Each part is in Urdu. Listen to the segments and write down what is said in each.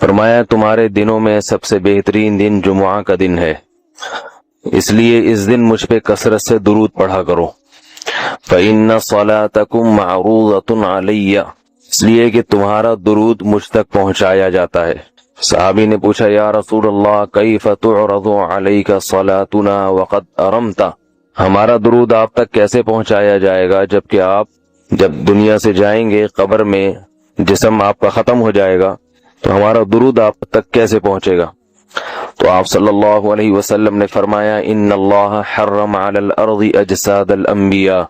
فرمایا تمہارے دنوں میں سب سے بہترین دن جمعہ کا دن ہے، اس لیے اس دن مجھ پہ کثرت سے درود پڑھا کرو۔ فإن صلاتکم معروضۃ علی، اس لیے کہ تمہارا درود مجھ تک پہنچایا جاتا ہے۔ صحابی نے پوچھا یا رسول اللہ کیف تعرض علیک صلاتنا وقد ارمت، ہمارا درود آپ تک کیسے پہنچایا جائے گا جبکہ آپ جب دنیا سے جائیں گے، قبر میں جسم آپ کا ختم ہو جائے گا، تو ہمارا درود آپ تک کیسے پہنچے گا؟ تو آپ صلی اللہ علیہ وسلم نے فرمایا ان اللہ حرم علی الارض اجساد الانبیاء،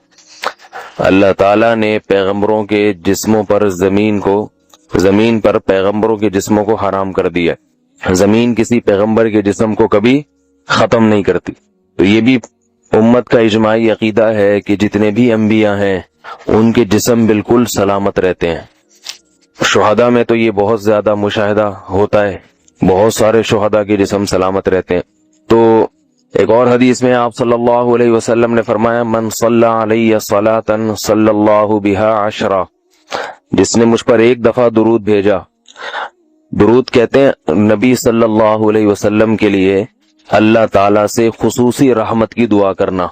اللہ تعالیٰ نے پیغمبروں کے جسموں پر زمین پر پیغمبروں کے جسموں کو حرام کر دیا ہے۔ زمین کسی پیغمبر کے جسم کو کبھی ختم نہیں کرتی۔ تو یہ بھی امت کا اجماعی عقیدہ ہے کہ جتنے بھی انبیاء ہیں ان کے جسم بالکل سلامت رہتے ہیں۔ شہداء میں تو یہ بہت زیادہ مشاہدہ ہوتا ہے، بہت سارے شہداء کے جسم سلامت رہتے ہیں۔ تو ایک اور حدیث میں آپ صلی اللہ علیہ وسلم نے فرمایا من صلی علی صلاۃ صلی اللہ بہا عشرہ، جس نے مجھ پر ایک دفعہ درود بھیجا۔ درود کہتے ہیں نبی صلی اللہ علیہ وسلم کے لیے اللہ تعالیٰ سے خصوصی رحمت کی دعا کرنا۔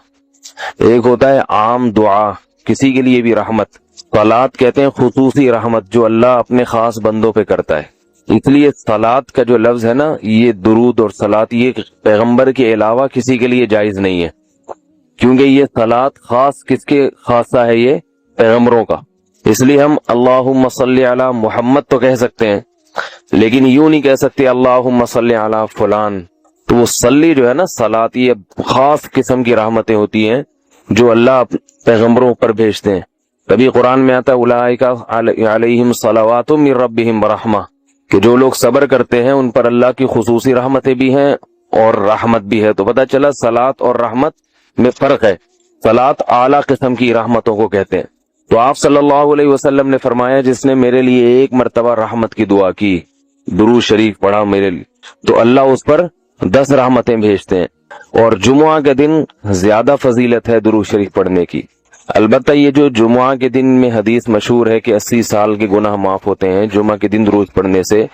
ایک ہوتا ہے عام دعا، کسی کے لیے بھی رحمت، صلات کہتے ہیں خصوصی رحمت جو اللہ اپنے خاص بندوں پہ کرتا ہے۔ اس لیے صلات کا جو لفظ ہے نا، یہ درود اور صلات یہ پیغمبر کے علاوہ کسی کے لیے جائز نہیں ہے، کیونکہ یہ صلات خاص کس کے خاصہ ہے؟ یہ پیغمبروں کا۔ اس لیے ہم اللہم صلی علی محمد تو کہہ سکتے ہیں، لیکن یوں نہیں کہہ سکتے اللہم صلی علی فلان۔ تو وہ صلی جو ہے نا، صلات یہ خاص قسم کی رحمتیں ہوتی ہیں جو اللہ پیغمبروں پر بھیجتے ہیں۔ کبھی قرآن میں آتا ہے اولئک علیہم صلوات من ربہم ورحمہ، کہ جو لوگ صبر کرتے ہیں ان پر اللہ کی خصوصی رحمتیں بھی ہیں اور رحمت بھی ہے۔ تو پتہ چلا صلات اور رحمت میں فرق ہے۔ صلات اعلیٰ قسم کی رحمتوں کو کہتے ہیں۔ تو آپ صلی اللہ علیہ وسلم نے فرمایا جس نے میرے لیے ایک مرتبہ رحمت کی دعا کی، درود شریف پڑھا میرے لیے، تو اللہ اس پر 10 رحمتیں بھیجتے ہیں۔ اور جمعہ کے دن زیادہ فضیلت ہے درود شریف پڑھنے کی۔ البتہ یہ جو جمعہ کے دن میں حدیث مشہور ہے کہ 80 سال کے گناہ معاف ہوتے ہیں جمعہ کے دن درود پڑھنے سے،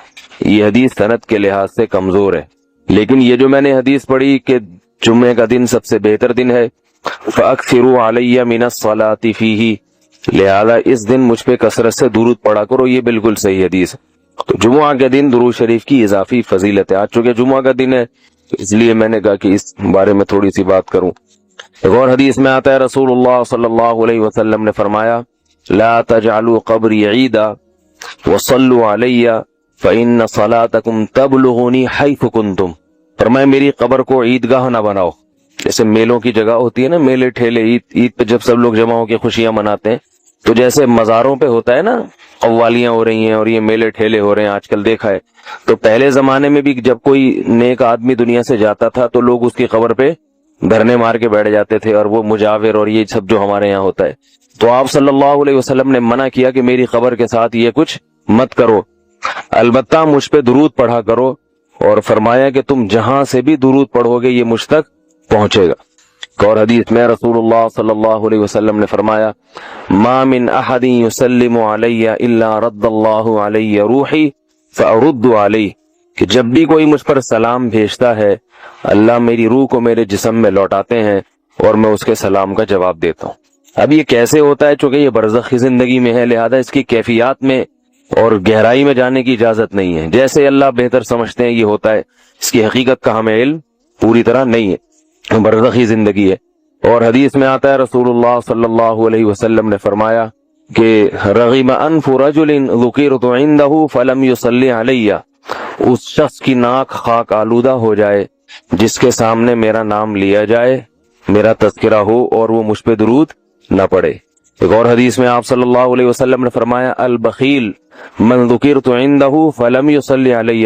یہ حدیث سند کے لحاظ سے کمزور ہے۔ لیکن یہ جو میں نے حدیث پڑھی کہ جمعہ کا دن سب سے بہتر دن ہے، فَأَكْثِرُوا عَلَيَّ مِنَ الصَّلَاةِ فِيهِ، لہذا اس دن مجھ پہ کثرت سے درود پڑھا کرو، یہ بالکل صحیح حدیث ہے۔ تو جمعہ کے دن درود شریف کی اضافی فضیلت ہے۔ آج چونکہ جمعہ کا دن ہے اس لیے میں نے کہا کہ اس بارے میں تھوڑی سی بات کروں۔ ایک اور حدیث میں آتا ہے رسول اللہ صلی اللہ علیہ وسلم نے فرمایا لا تجعلوا قبری عیدا وصلوا علی فإن صلاتکم تبلغنی حیث کنتم، فرمایا میری قبر کو عیدگاہ نہ بناؤ۔ جیسے میلوں کی جگہ ہوتی ہے نا، میلے ٹھیلے، عید پہ جب سب لوگ جمع ہو کے خوشیاں مناتے ہیں، تو جیسے مزاروں پہ ہوتا ہے نا، قوالیاں ہو رہی ہیں اور یہ میلے ٹھیلے ہو رہے ہیں آج کل دیکھا ہے، تو پہلے زمانے میں بھی جب کوئی نیک آدمی دنیا سے جاتا تھا تو لوگ اس کی قبر پہ دھرنے مار کے بیٹھ جاتے تھے، اور وہ مجاور اور یہ سب جو ہمارے یہاں ہوتا ہے۔ تو آپ صلی اللہ علیہ وسلم نے منع کیا کہ میری قبر کے ساتھ یہ کچھ مت کرو، البتہ مجھ پہ درود پڑھا کرو، اور فرمایا کہ تم جہاں سے بھی درود پڑھو گے یہ مجھ تک پہنچے گا۔ اور حدیث میں رسول اللہ صلی اللہ علیہ وسلم نے فرمایا ما من احد یسلم علی الا رد اللہ علی روحی فارد علیہ، کہ جب بھی کوئی مجھ پر سلام بھیجتا ہے اللہ میری روح کو میرے جسم میں لوٹاتے ہیں اور میں اس کے سلام کا جواب دیتا ہوں۔ اب یہ کیسے ہوتا ہے؟ چونکہ یہ برزخی زندگی میں ہے، لہذا اس کی کیفیات میں اور گہرائی میں جانے کی اجازت نہیں ہے۔ جیسے اللہ بہتر سمجھتے ہیں یہ ہوتا ہے، اس کی حقیقت کا ہمیں علم پوری طرح نہیں ہے، برزخی زندگی ہے۔ اور حدیث میں آتا ہے رسول اللہ صلی اللہ علیہ وسلم نے فرمایا کہ رغم انف رجل ذکرت عنده فلم يصلی علی، اس شخص کی ناک خاک آلودہ ہو جائے جس کے سامنے میرا نام لیا جائے، میرا تذکرہ ہو اور وہ مجھ پہ درود نہ پڑے۔ ایک اور حدیث میں آپ صلی اللہ علیہ وسلم نے فرمایا البخیل من ذکرت عنده فلم يصلی علی،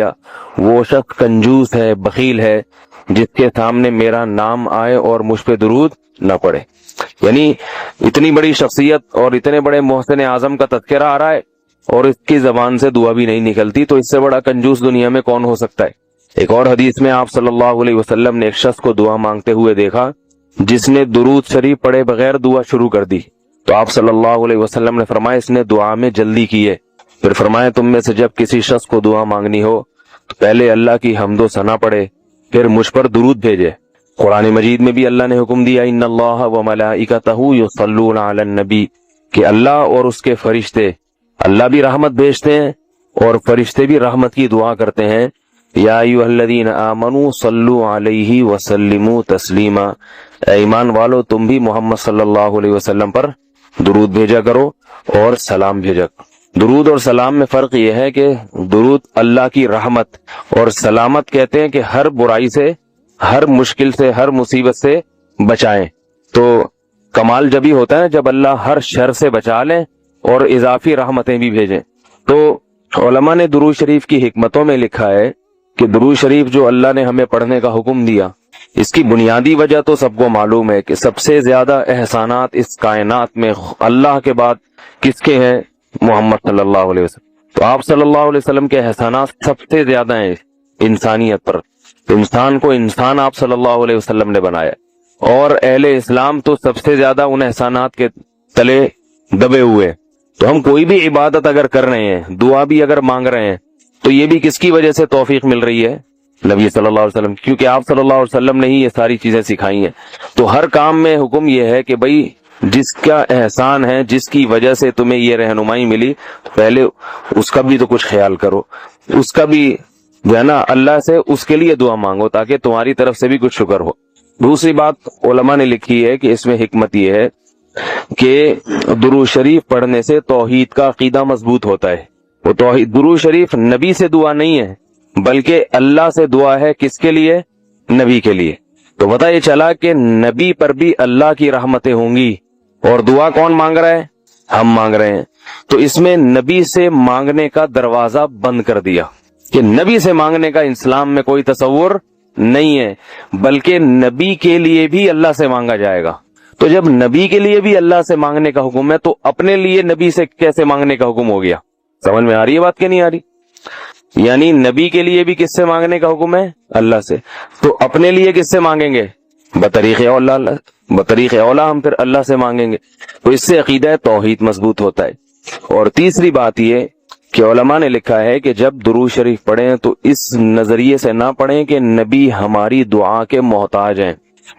وہ شخص کنجوس ہے، بخیل ہے جس کے سامنے میرا نام آئے اور مجھ پہ درود نہ پڑے۔ یعنی اتنی بڑی شخصیت اور اتنے بڑے محسن اعظم کا تذکرہ آ رہا ہے اور اس کی زبان سے دعا بھی نہیں نکلتی، تو اس سے بڑا کنجوس دنیا میں کون ہو سکتا ہے۔ ایک اور حدیث میں آپ صلی اللہ علیہ وسلم نے ایک شخص کو دعا مانگتے ہوئے دیکھا جس نے درود شریف پڑھے بغیر دعا شروع کر دی، تو آپ صلی اللہ علیہ وسلم نے فرمایا اس نے دعا میں جلدی کی ہے، پھر فرمایا تم میں سے جب کسی شخص کو دعا مانگنی ہو تو پہلے اللہ کی حمد و ثنا پڑھے، پھر مجھ پر درود بھیجے۔ قرآن مجید میں بھی اللہ نے حکم دیا ان اللہ و ملائکتہ یصلون علی النبی، کہ اللہ اور اس کے فرشتے، اللہ بھی رحمت بھیجتے ہیں اور فرشتے بھی رحمت کی دعا کرتے ہیں۔ یا ایھا الذین آمنوا صلوا علیہ وسلموا تسلیما، اے ایمان والو تم بھی محمد صلی اللہ علیہ وسلم پر درود بھیجا کرو اور سلام بھیجا کرو۔ درود اور سلام میں فرق یہ ہے کہ درود اللہ کی رحمت اور سلامت کہتے ہیں کہ ہر برائی سے، ہر مشکل سے، ہر مصیبت سے بچائیں۔ تو کمال جبھی ہوتا ہے جب اللہ ہر شر سے بچا لیں اور اضافی رحمتیں بھی بھیجیں۔ تو علماء نے درود شریف کی حکمتوں میں لکھا ہے کہ درود شریف جو اللہ نے ہمیں پڑھنے کا حکم دیا، اس کی بنیادی وجہ تو سب کو معلوم ہے کہ سب سے زیادہ احسانات اس کائنات میں اللہ کے بعد کس کے ہیں؟ محمد صلی اللہ علیہ وسلم۔ تو آپ صلی اللہ علیہ وسلم کے احسانات سب سے زیادہ ہیں انسانیت پر۔ انسان کو انسان آپ صلی اللہ علیہ وسلم نے بنایا، اور اہل اسلام تو سب سے زیادہ ان احسانات کے تلے دبے ہوئے۔ تو ہم کوئی بھی عبادت اگر کر رہے ہیں، دعا بھی اگر مانگ رہے ہیں، تو یہ بھی کس کی وجہ سے توفیق مل رہی ہے؟ نبی صلی اللہ علیہ وسلم، کیونکہ آپ صلی اللہ علیہ وسلم نے ہی یہ ساری چیزیں سکھائی ہیں۔ تو ہر کام میں حکم یہ ہے کہ بھئی جس کا احسان ہے، جس کی وجہ سے تمہیں یہ رہنمائی ملی، پہلے اس کا بھی تو کچھ خیال کرو، اس کا بھی جو ہے نا اللہ سے اس کے لیے دعا مانگو تاکہ تمہاری طرف سے بھی کچھ شکر ہو۔ دوسری بات علماء نے لکھی ہے کہ اس میں حکمت یہ ہے کہ درود شریف پڑھنے سے توحید کا عقیدہ مضبوط ہوتا ہے۔ وہ توحید، درود شریف نبی سے دعا نہیں ہے بلکہ اللہ سے دعا ہے، کس کے لیے؟ نبی کے لیے۔ تو پتہ یہ چلا کہ نبی پر بھی اللہ کی رحمتیں ہوں گی، اور دعا کون مانگ رہا ہے؟ ہم مانگ رہے ہیں۔ تو اس میں نبی سے مانگنے کا دروازہ بند کر دیا کہ نبی سے مانگنے کا اسلام میں کوئی تصور نہیں ہے، بلکہ نبی کے لیے بھی اللہ سے مانگا جائے گا۔ تو جب نبی کے لیے بھی اللہ سے مانگنے کا حکم ہے تو اپنے لیے نبی سے کیسے مانگنے کا حکم ہو گیا؟ سمجھ میں آ رہی ہے بات کہ نہیں آ رہی؟ یعنی نبی کے لیے بھی کس سے مانگنے کا حکم ہے؟ اللہ سے۔ تو اپنے لیے کس سے مانگیں گے؟ بطریق اولا ہم پھر اللہ سے مانگیں گے۔ تو اس سے عقیدہ توحید مضبوط ہوتا ہے۔ اور تیسری بات یہ کہ علماء نے لکھا ہے کہ جب درود شریف پڑھیں تو اس نظریے سے نہ پڑھیں کہ نبی ہماری دعا کے محتاج ہیں،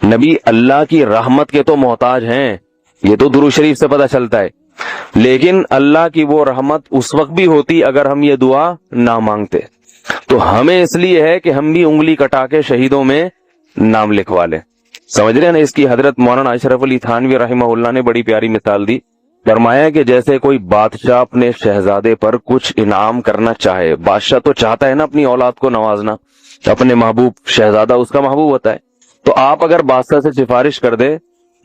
نبی اللہ کی رحمت کے تو محتاج ہیں، یہ تو درود شریف سے پتہ چلتا ہے، لیکن اللہ کی وہ رحمت اس وقت بھی ہوتی اگر ہم یہ دعا نہ مانگتے۔ تو ہمیں اس لیے ہے کہ ہم بھی انگلی کٹا کے شہیدوں میں نام لکھوا لیں۔ سمجھ رہے ہیں نا؟ اس کی حضرت مولانا اشرف علی تھانوی رحمہ اللہ نے بڑی پیاری مثال دی۔ فرمایا کہ جیسے کوئی بادشاہ اپنے شہزادے پر کچھ انعام کرنا چاہے، بادشاہ تو چاہتا ہے نا اپنی اولاد کو نوازنا، اپنے محبوب، شہزادہ اس کا محبوب ہوتا ہے۔ تو آپ اگر بادشاہ سے سفارش کر دیں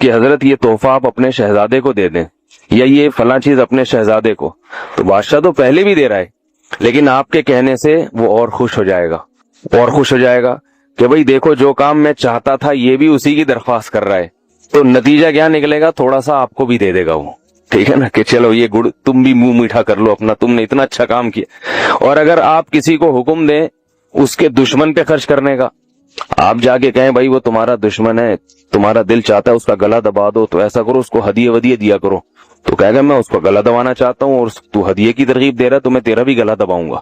کہ حضرت یہ تحفہ آپ اپنے شہزادے کو دے دیں، یا یہ فلاں چیز اپنے شہزادے کو، تو بادشاہ تو پہلے بھی دے رہا ہے، لیکن آپ کے کہنے سے وہ اور خوش ہو جائے گا کہ بھئی دیکھو جو کام میں چاہتا تھا یہ بھی اسی کی درخواست کر رہا ہے۔ تو نتیجہ کیا نکلے گا؟ تھوڑا سا آپ کو بھی دے دے گا وہ، ٹھیک ہے نا، کہ چلو یہ گڑ تم بھی منہ میٹھا کر لو اپنا، تم نے اتنا اچھا کام کیا۔ اور اگر آپ کسی کو حکم دیں اس کے دشمن پہ خرچ کرنے کا، آپ جا کے کہیں بھائی وہ تمہارا دشمن ہے، تمہارا دل چاہتا ہے اس کا گلا دبا دو، تو ایسا کرو اس کو ہدیے ودیے دیا کرو، تو کہے گا میں اس کو گلا دبانا چاہتا ہوں اور تو ہدیے کی ترغیب دے رہا ہے تو میں تیرا بھی گلا دباؤں گا۔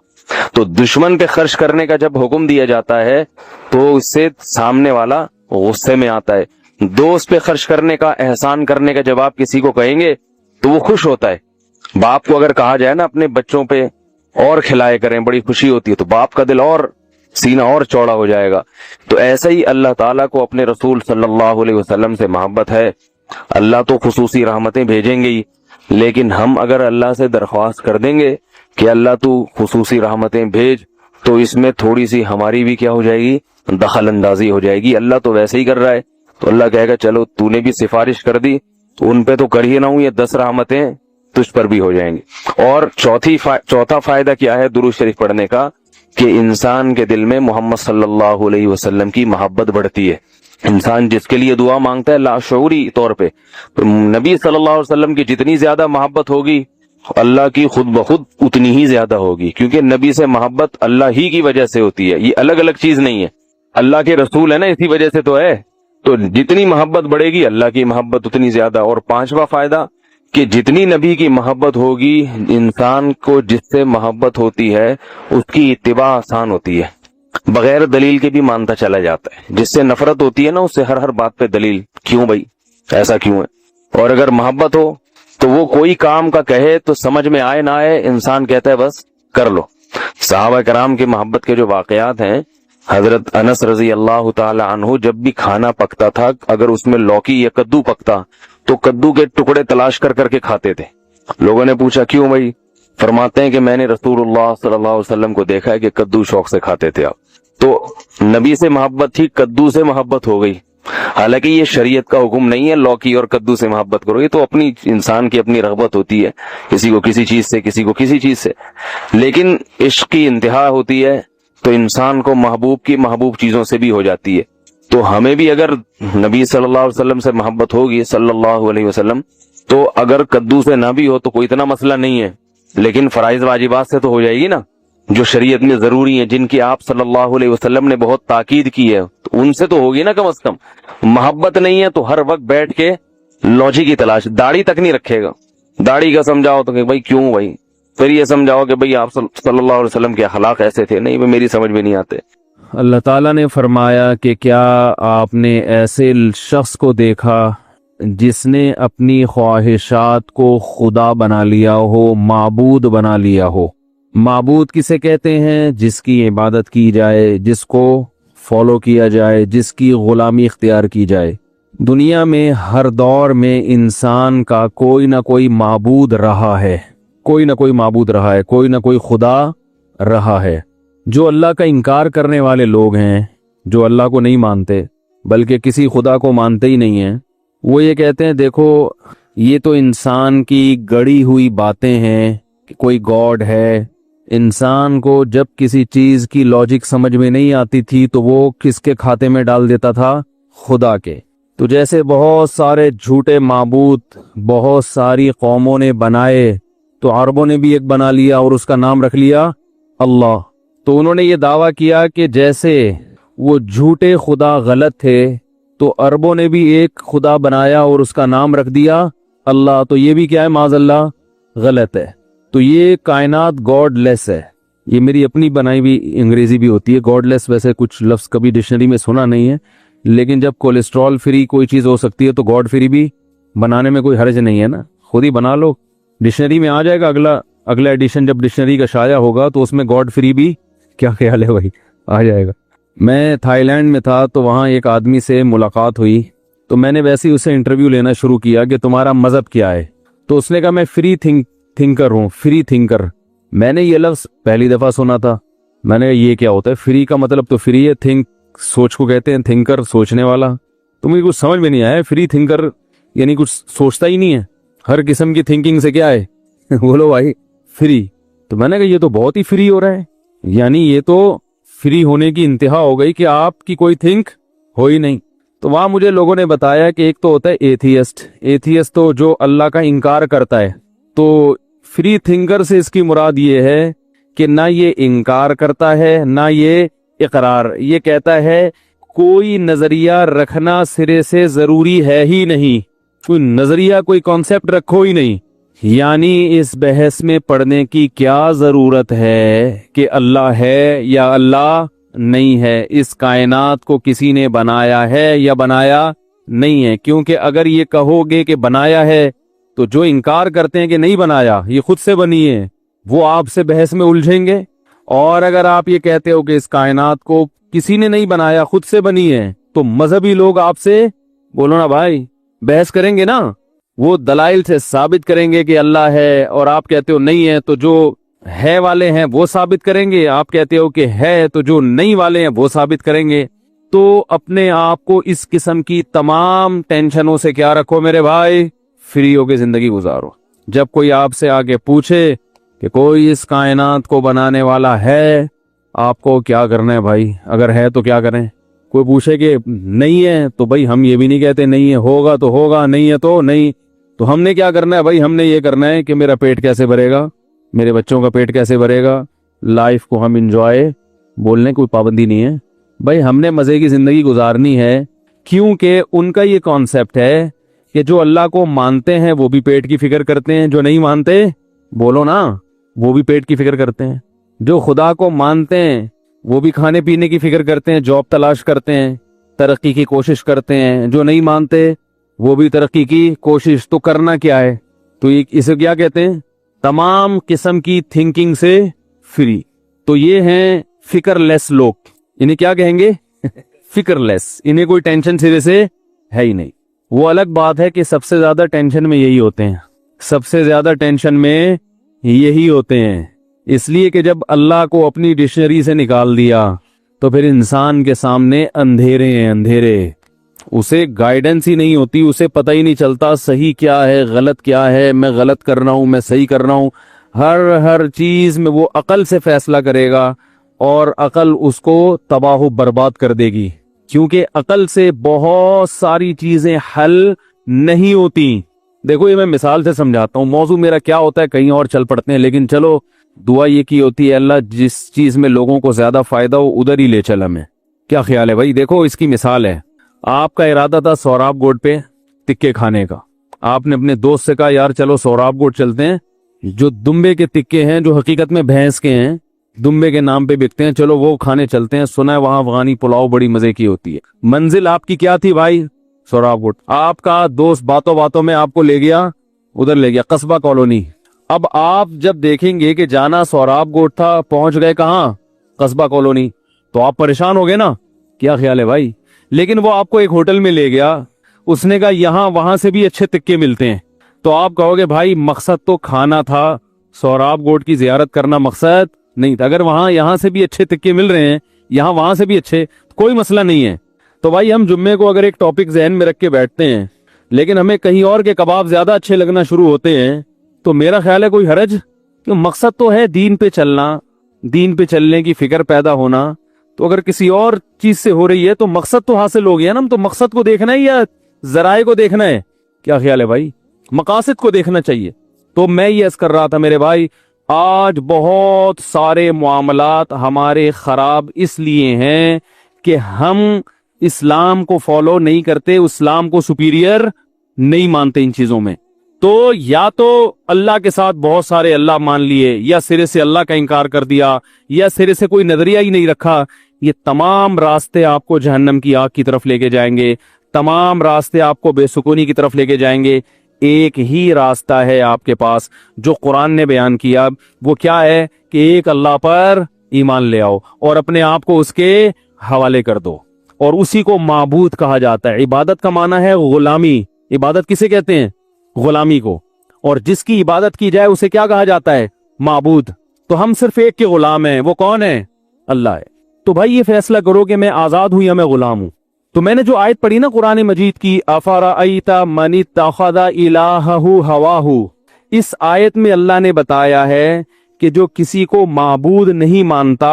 تو دشمن پہ خرچ کرنے کا جب حکم دیا جاتا ہے تو اس سے سامنے والا غصے میں آتا ہے۔ دوست پہ خرچ کرنے کا، احسان کرنے کا جب آپ کسی کو کہیں گے تو وہ خوش ہوتا ہے۔ باپ کو اگر کہا جائے نا اپنے بچوں پہ اور کھلائے کریں، بڑی خوشی ہوتی ہے، تو باپ کا دل اور سینہ اور چوڑا ہو جائے گا۔ تو ایسا ہی اللہ تعالیٰ کو اپنے رسول صلی اللہ علیہ وسلم سے محبت ہے۔ اللہ تو خصوصی رحمتیں بھیجیں گے ہی، لیکن ہم اگر اللہ سے درخواست کر دیں گے کہ اللہ تو خصوصی رحمتیں بھیج، تو اس میں تھوڑی سی ہماری بھی کیا ہو جائے گی؟ دخل اندازی ہو جائے گی۔ اللہ تو ویسے ہی کر رہا ہے، تو اللہ کہے گا چلو تو نے بھی سفارش کر دی تو ان پہ تو کر ہی نہ ہوں، یہ 10 رحمتیں تجھ پر بھی ہو جائیں گی۔ اور چوتھا فائدہ کیا ہے درود شریف پڑھنے کا؟ کہ انسان کے دل میں محمد صلی اللہ علیہ وسلم کی محبت بڑھتی ہے۔ انسان جس کے لیے دعا مانگتا ہے لاشعوری طور پہ، تو نبی صلی اللہ علیہ وسلم کی جتنی زیادہ محبت ہوگی اللہ کی خود بخود اتنی ہی زیادہ ہوگی، کیونکہ نبی سے محبت اللہ ہی کی وجہ سے ہوتی ہے، یہ الگ الگ چیز نہیں ہے، اللہ کے رسول ہے نا، اسی وجہ سے تو ہے۔ تو جتنی محبت بڑھے گی اللہ کی محبت اتنی زیادہ۔ اور 5واں فائدہ کہ جتنی نبی کی محبت ہوگی، انسان کو جس سے محبت ہوتی ہے اس کی اتباع آسان ہوتی ہے، بغیر دلیل کے بھی مانتا چلا جاتا ہے۔ جس سے نفرت ہوتی ہے نا، اس سے ہر بات پہ دلیل، کیوں بھائی ایسا کیوں ہے؟ اور اگر محبت ہو تو وہ کوئی کام کا کہے تو سمجھ میں آئے نہ آئے، انسان کہتا ہے بس کر لو۔ صحابہ کرام کی محبت کے جو واقعات ہیں، حضرت انس رضی اللہ تعالی عنہ جب بھی کھانا پکتا تھا، اگر اس میں لوکی یا کدو پکتا تو کدو کے ٹکڑے تلاش کر کر کے کھاتے تھے۔ لوگوں نے پوچھا کیوں بھائی؟ فرماتے ہیں کہ میں نے رسول اللہ صلی اللہ علیہ وسلم کو دیکھا ہے کہ کدو شوق سے کھاتے تھے آپ۔ تو نبی سے محبت تھی، کدو سے محبت ہو گئی۔ حالانکہ یہ شریعت کا حکم نہیں ہے لوکی اور کدو سے محبت کرو، یہ تو اپنی انسان کی اپنی رغبت ہوتی ہے، کسی کو کسی چیز سے، کسی کو کسی چیز سے، لیکن عشق کی انتہا ہوتی ہے تو انسان کو محبوب کی محبوب چیزوں سے بھی ہو جاتی ہے۔ تو ہمیں بھی اگر نبی صلی اللہ علیہ وسلم سے محبت ہوگی صلی اللہ علیہ وسلم، تو اگر کدو سے نہ بھی ہو تو کوئی اتنا مسئلہ نہیں ہے، لیکن فرائض واجبات سے تو ہو جائے گی نا، جو شریعت میں ضروری ہیں، جن کی آپ صلی اللہ علیہ وسلم نے بہت تاکید کی ہے، تو ان سے تو ہوگی نا کم از کم۔ محبت نہیں ہے تو ہر وقت بیٹھ کے لاجک کی تلاش، داڑھی تک نہیں رکھے گا، داڑھی کا سمجھاؤ تو کہ بھائی کیوں بھائی، پھر یہ سمجھاؤ کہ بھئی آپ صلی اللہ علیہ وسلم کے اخلاق ایسے تھے، نہیں میری سمجھ میں نہیں آتے۔ اللہ تعالیٰ نے فرمایا کہ کیا آپ نے ایسے شخص کو دیکھا جس نے اپنی خواہشات کو خدا بنا لیا ہو، معبود بنا لیا ہو۔ معبود کسے کہتے ہیں؟ جس کی عبادت کی جائے، جس کو فالو کیا جائے، جس کی غلامی اختیار کی جائے۔ دنیا میں ہر دور میں انسان کا کوئی نہ کوئی معبود رہا ہے، کوئی نہ کوئی معبود رہا ہے، کوئی نہ کوئی خدا رہا ہے۔ جو اللہ کا انکار کرنے والے لوگ ہیں، جو اللہ کو نہیں مانتے بلکہ کسی خدا کو مانتے ہی نہیں ہیں، وہ یہ کہتے ہیں دیکھو یہ تو انسان کی گڑی ہوئی باتیں ہیں کہ کوئی گاڈ ہے۔ انسان کو جب کسی چیز کی لاجک سمجھ میں نہیں آتی تھی تو وہ کس کے کھاتے میں ڈال دیتا تھا؟ خدا کے۔ تو جیسے بہت سارے جھوٹے معبود بہت ساری قوموں نے بنائے، تو عربوں نے بھی ایک بنا لیا اور اس کا نام رکھ لیا اللہ۔ تو انہوں نے یہ دعویٰ کیا کہ جیسے وہ جھوٹے خدا غلط تھے تو عربوں نے بھی ایک خدا بنایا اور اس کا نام رکھ دیا اللہ، تو یہ بھی کیا ہے؟ معاذ اللہ غلط ہے۔ تو یہ کائنات گاڈ لیس ہے۔ یہ میری اپنی بنائی ہوئی انگریزی بھی ہوتی ہے گاڈ لیس، ویسے کچھ لفظ کبھی ڈکشنری میں سنا نہیں ہے، لیکن جب کولیسٹرول فری کوئی چیز ہو سکتی ہے تو گاڈ فری بھی بنانے میں کوئی حرج نہیں ہے نا، خود ہی بنا لو، ڈکشنری میں آ جائے گا۔ اگلا ایڈیشن جب ڈکشنری کا شائع ہوگا تو اس میں گاڈ فری بھی، کیا خیال ہے بھائی، آ جائے گا۔ میں تھائی لینڈ میں تھا تو وہاں ایک آدمی سے ملاقات ہوئی، تو میں نے ویسے ہی اسے انٹرویو لینا شروع کیا کہ تمہارا مذہب کیا ہے؟ تو اس نے کہا میں فری تھنکر ہوں، فری تھنکر۔ میں نے یہ لفظ پہلی دفعہ سنا تھا، میں نے یہ کیا ہوتا ہے؟ فری کا مطلب تو فری ہے، تھنک سوچ کو کہتے ہیں، تھنکر سوچنے والا۔ تو مجھے کچھ سمجھ میں نہیں آیا، فری تھنکر یعنی کچھ سوچتا ہی نہیں ہے، ہر قسم کی تھنکنگ سے کیا ہے بولو بھائی فری۔ تو میں نے کہا یہ تو بہت ہی فری ہو رہا ہے، یعنی یہ تو فری ہونے کی انتہا ہو گئی کہ آپ کی کوئی تھنک ہو ہی نہیں۔ تو وہاں مجھے لوگوں نے بتایا کہ ایک تو ہوتا ہے ایتھیسٹ تو جو اللہ کا انکار کرتا ہے، تو فری تھنکر سے اس کی مراد یہ ہے کہ نہ یہ انکار کرتا ہے نہ یہ اقرار، یہ کہتا ہے کوئی نظریہ رکھنا سرے سے ضروری ہے ہی نہیں، کوئی نظریہ کوئی کانسیپٹ رکھو ہی نہیں، یعنی اس بحث میں پڑھنے کی کیا ضرورت ہے کہ اللہ ہے یا اللہ نہیں ہے، اس کائنات کو کسی نے بنایا ہے یا بنایا نہیں ہے، کیونکہ اگر یہ کہو گے کہ بنایا ہے تو جو انکار کرتے ہیں کہ نہیں بنایا یہ خود سے بنی ہے وہ آپ سے بحث میں الجھیں گے، اور اگر آپ یہ کہتے ہو کہ اس کائنات کو کسی نے نہیں بنایا خود سے بنی ہے تو مذہبی لوگ آپ سے بولو نا بھائی بحث کریں گے نا، وہ دلائل سے ثابت کریں گے کہ اللہ ہے اور آپ کہتے ہو نہیں ہے، تو جو ہے والے ہیں وہ ثابت کریں گے، آپ کہتے ہو کہ ہے تو جو نہیں والے ہیں وہ ثابت کریں گے۔ تو اپنے آپ کو اس قسم کی تمام ٹینشنوں سے کیا رکھو میرے بھائی، فری ہو کے زندگی گزارو۔ جب کوئی آپ سے آگے پوچھے کہ کوئی اس کائنات کو بنانے والا ہے، آپ کو کیا کرنا ہے بھائی؟ اگر ہے تو کیا کریں؟ کوئی پوچھے کہ نہیں ہے تو بھائی ہم یہ بھی نہیں کہتے نہیں ہے، ہوگا تو ہوگا، نہیں ہے تو نہیں۔ تو ہم نے کیا کرنا ہے بھائی؟ ہم نے یہ کرنا ہے کہ میرا پیٹ کیسے بھرے گا، میرے بچوں کا پیٹ کیسے بھرے گا، لائف کو ہم انجوائے، بولنے کوئی پابندی نہیں ہے بھائی، ہم نے مزے کی زندگی گزارنی ہے، کیونکہ ان کا یہ کانسیپٹ ہے کہ جو اللہ کو مانتے ہیں وہ بھی پیٹ کی فکر کرتے ہیں, جو نہیں مانتے بولو نا وہ بھی پیٹ کی فکر کرتے ہیں. جو خدا کو مانتے ہیں وہ بھی کھانے پینے کی فکر کرتے ہیں, جاب تلاش کرتے ہیں, ترقی کی کوشش کرتے ہیں. جو نہیں مانتے وہ بھی ترقی کی کوشش. تو کرنا کیا ہے؟ تو اسے کیا کہتے ہیں؟ تمام قسم کی تھنکنگ سے فری. تو یہ ہیں فکر لیس لوگ. انہیں کیا کہیں گے؟ فکر لیس. انہیں کوئی ٹینشن سرے سے ہے ہی نہیں. وہ الگ بات ہے کہ سب سے زیادہ ٹینشن میں یہی ہوتے ہیں, سب سے زیادہ ٹینشن میں یہی ہوتے ہیں. اس لیے کہ جب اللہ کو اپنی ڈکشنری سے نکال دیا تو پھر انسان کے سامنے اندھیرے ہیں اندھیرے. اسے گائیڈنس ہی نہیں ہوتی, اسے پتہ ہی نہیں چلتا صحیح کیا ہے غلط کیا ہے, میں غلط کر رہا ہوں میں صحیح کر رہا ہوں. ہر چیز میں وہ عقل سے فیصلہ کرے گا اور عقل اس کو تباہ و برباد کر دے گی, کیونکہ عقل سے بہت ساری چیزیں حل نہیں ہوتی. دیکھو یہ میں مثال سے سمجھاتا ہوں. موضوع میرا کیا ہوتا ہے کہیں اور چل پڑتے ہیں, لیکن چلو دعا یہ کی ہوتی ہے اللہ جس چیز میں لوگوں کو زیادہ فائدہ ہو ادھر ہی لے چل ہمیں. کیا خیال ہے بھائی؟ دیکھو اس کی مثال ہے. آپ کا ارادہ تھا سوراب گوٹ پہ تکے کھانے کا. آپ نے اپنے دوست سے کہا یار چلو سوراب گوٹ چلتے ہیں, جو دمبے کے تکے ہیں جو حقیقت میں بھینس کے ہیں, دمبے کے نام پہ بکتے ہیں, چلو وہ کھانے چلتے ہیں. سنا ہے وہاں افغانی پلاؤ بڑی مزے کی ہوتی ہے. منزل آپ کی کیا تھی بھائی؟ سوراب گوٹ. آپ کا دوست باتوں باتوں میں آپ کو لے گیا ادھر, لے گیا قصبہ کالونی. اب آپ جب دیکھیں گے کہ جانا سوراب گوٹ تھا, پہنچ گئے کہاں؟ قصبہ کالونی, تو آپ پریشان ہو گئے نا. کیا خیال ہے بھائی؟ لیکن وہ آپ کو ایک ہوٹل میں لے گیا, اس نے کہا یہاں وہاں سے بھی اچھے تکے ملتے ہیں. تو آپ کہو گے بھائی مقصد تو کھانا تھا, سوراب گوٹ کی زیارت کرنا مقصد نہیں تھا. اگر وہاں یہاں سے بھی اچھے تکے مل رہے ہیں, یہاں وہاں سے بھی اچھے, کوئی مسئلہ نہیں ہے. تو بھائی ہم جمعے کو اگر ایک ٹاپک ذہن میں رکھ کے بیٹھتے ہیں لیکن ہمیں کہیں اور کے کباب زیادہ اچھے لگنا شروع ہوتے ہیں, تو میرا خیال ہے کوئی حرج, کہ مقصد تو ہے دین پہ چلنا, دین پہ چلنے کی فکر پیدا ہونا. تو اگر کسی اور چیز سے ہو رہی ہے تو مقصد تو حاصل ہو گیا نا. ہم تو مقصد کو دیکھنا ہے یا ذرائع کو دیکھنا ہے؟ کیا خیال ہے بھائی؟ مقاصد کو دیکھنا چاہیے. تو میں یہ عرض کر رہا تھا میرے بھائی, آج بہت سارے معاملات ہمارے خراب اس لیے ہیں کہ ہم اسلام کو فالو نہیں کرتے, اسلام کو سپیریئر نہیں مانتے ان چیزوں میں. تو یا تو اللہ کے ساتھ بہت سارے اللہ مان لیے, یا سرے سے اللہ کا انکار کر دیا, یا سرے سے کوئی نظریہ ہی نہیں رکھا. یہ تمام راستے آپ کو جہنم کی آگ کی طرف لے کے جائیں گے, تمام راستے آپ کو بے سکونی کی طرف لے کے جائیں گے. ایک ہی راستہ ہے آپ کے پاس جو قرآن نے بیان کیا, وہ کیا ہے کہ ایک اللہ پر ایمان لے آؤ اور اپنے آپ کو اس کے حوالے کر دو, اور اسی کو معبود کہا جاتا ہے. عبادت کا معنی ہے غلامی. عبادت کسے کہتے ہیں؟ غلامی کو. اور جس کی عبادت کی جائے اسے کیا کہا جاتا ہے؟ معبود. تو ہم صرف ایک کے غلام ہیں, وہ کون ہے؟ اللہ ہے. تو بھائی یہ فیصلہ کرو کہ میں آزاد ہوں یا میں غلام ہوں. تو میں نے جو آیت پڑھی نا قرآن مجید کی, افرأیت من اتخذ الہہ ہواہ, اس آیت میں اللہ نے بتایا ہے کہ جو کسی کو معبود نہیں مانتا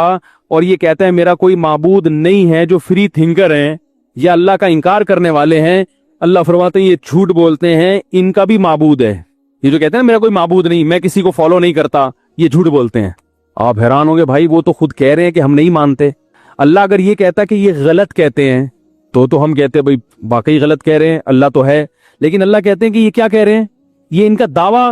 اور یہ کہتا ہے میرا کوئی معبود نہیں ہے, جو فری تھنکر ہیں یا اللہ کا انکار کرنے والے ہیں, اللہ فرماتے ہیں یہ جھوٹ بولتے ہیں, ان کا بھی معبود ہے. یہ جو کہتے ہیں میرا کوئی معبود نہیں, میں کسی کو فالو نہیں کرتا, یہ جھوٹ بولتے ہیں. آپ حیران ہوں گے بھائی, وہ تو خود کہہ رہے ہیں کہ ہم نہیں مانتے. اللہ اگر یہ کہتا کہ یہ غلط کہتے ہیں تو ہم کہتے ہیں بھائی واقعی غلط کہہ رہے ہیں, اللہ تو ہے. لیکن اللہ کہتے ہیں کہ یہ کیا کہہ رہے ہیں, یہ ان کا دعویٰ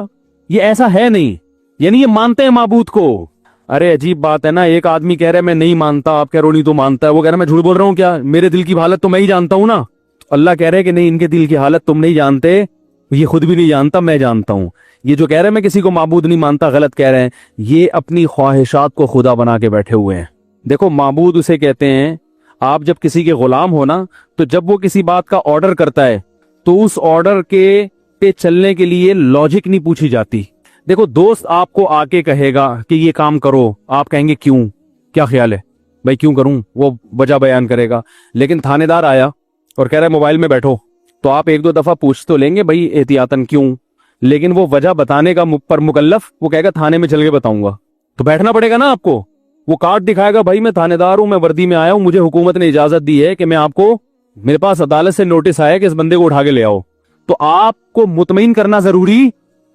یہ ایسا ہے نہیں, یعنی یہ مانتے ہیں معبود کو. ارے عجیب بات ہے نا, ایک آدمی کہہ رہا ہے میں نہیں مانتا, آپ کہہ رہے ہو نہیں تو مانتا ہے, وہ کہہ رہا ہے میں جھوٹ بول رہا ہوں کیا, میرے دل کی حالت تو میں ہی جانتا ہوں نا. اللہ کہہ رہے کہ نہیں, ان کے دل کی حالت تم نہیں جانتے, یہ خود بھی نہیں جانتا, میں جانتا ہوں. یہ جو کہہ رہے ہیں میں کسی کو معبود نہیں مانتا, غلط کہہ رہے ہیں. یہ اپنی خواہشات کو خدا بنا کے بیٹھے ہوئے ہیں. دیکھو معبود اسے کہتے ہیں, آپ جب کسی کے غلام ہو نا, تو جب وہ کسی بات کا آرڈر کرتا ہے تو اس آرڈر کے پہ چلنے کے لیے لاجک نہیں پوچھی جاتی. دیکھو دوست آپ کو آ کے کہے گا کہ یہ کام کرو, آپ کہیں گے کیوں, کیا خیال ہے بھائی کیوں کروں, وہ وجہ بیان کرے گا. لیکن تھانے دار آیا اور کہہ رہا ہے موبائل میں بیٹھو, تو آپ ایک دو دفعہ پوچھ تو لیں گے بھائی احتیاطاً کیوں, لیکن وہ وجہ بتانے کا پر مکلف, وہ کہے گا تھانے میں چل کے بتاؤں گا, تو بیٹھنا پڑے گا نا آپ کو. وہ کارڈ دکھائے گا بھائی میں تھانے دار ہوں, میں وردی میں آیا ہوں, مجھے حکومت نے اجازت دی ہے کہ میں آپ کو, میرے پاس عدالت سے نوٹس آیا کہ اس بندے کو اٹھا کے لے آؤ. تو آپ کو مطمئن کرنا ضروری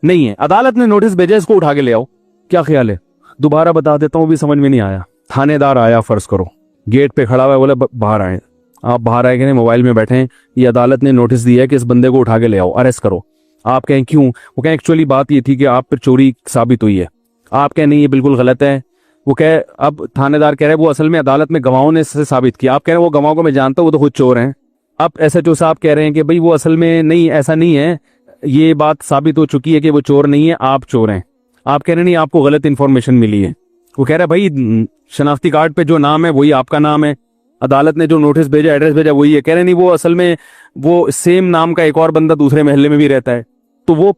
نہیں ہے, عدالت نے نوٹس بھیجا اس کو اٹھا کے لے آؤ. کیا خیال ہے؟ دوبارہ بتا دیتا ہوں, بھی سمجھ میں نہیں آیا. تھانے دار آیا فرض کرو, گیٹ پہ کھڑا ہوا ہے, بولے باہر آئے, آپ باہر آئے کہ نہیں, موبائل میں بیٹھے ہیں, یہ عدالت نے نوٹس دیا ہے کہ اس بندے کو اٹھا کے لے آؤ, اریسٹ کرو. آپ کہیں کیوں؟ وہ کہیں ایکچولی بات یہ تھی کہ آپ پر چوری ثابت ہوئی ہے. آپ کہیں نہیں یہ بالکل غلط ہے. وہ کہے, اب تھانے دار کہہ رہے وہ اصل میں عدالت میں گواہوں نے سے ثابت کیا. آپ کہہ رہے ہیں وہ گواہوں کو میں جانتا ہوں, وہ تو خود چور ہیں. اب ایس ایچ او صاحب کہہ رہے ہیں کہ بھئی وہ اصل میں نہیں, ایسا نہیں ہے, یہ بات ثابت ہو چکی ہے کہ وہ چور نہیں ہے, آپ چور ہیں. آپ کہہ رہے ہیں نہیں آپ کو غلط انفارمیشن ملی ہے. وہ کہہ رہا ہے بھائی شناختی کارڈ پہ جو نام ہے وہی آپ کا نام ہے, عدالت نے جو نوٹس بھیجا, ایڈریس بھیجا وہی ہے. کہہ رہے نہیں وہ اصل میں وہ سیم نام کا ایک اور بندہ دوسرے محلے میں بھی رہتا ہے. تو وہ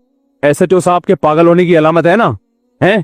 ایس ایچ او صاحب کے پاگل ہونے کی علامت ہے نا, ہے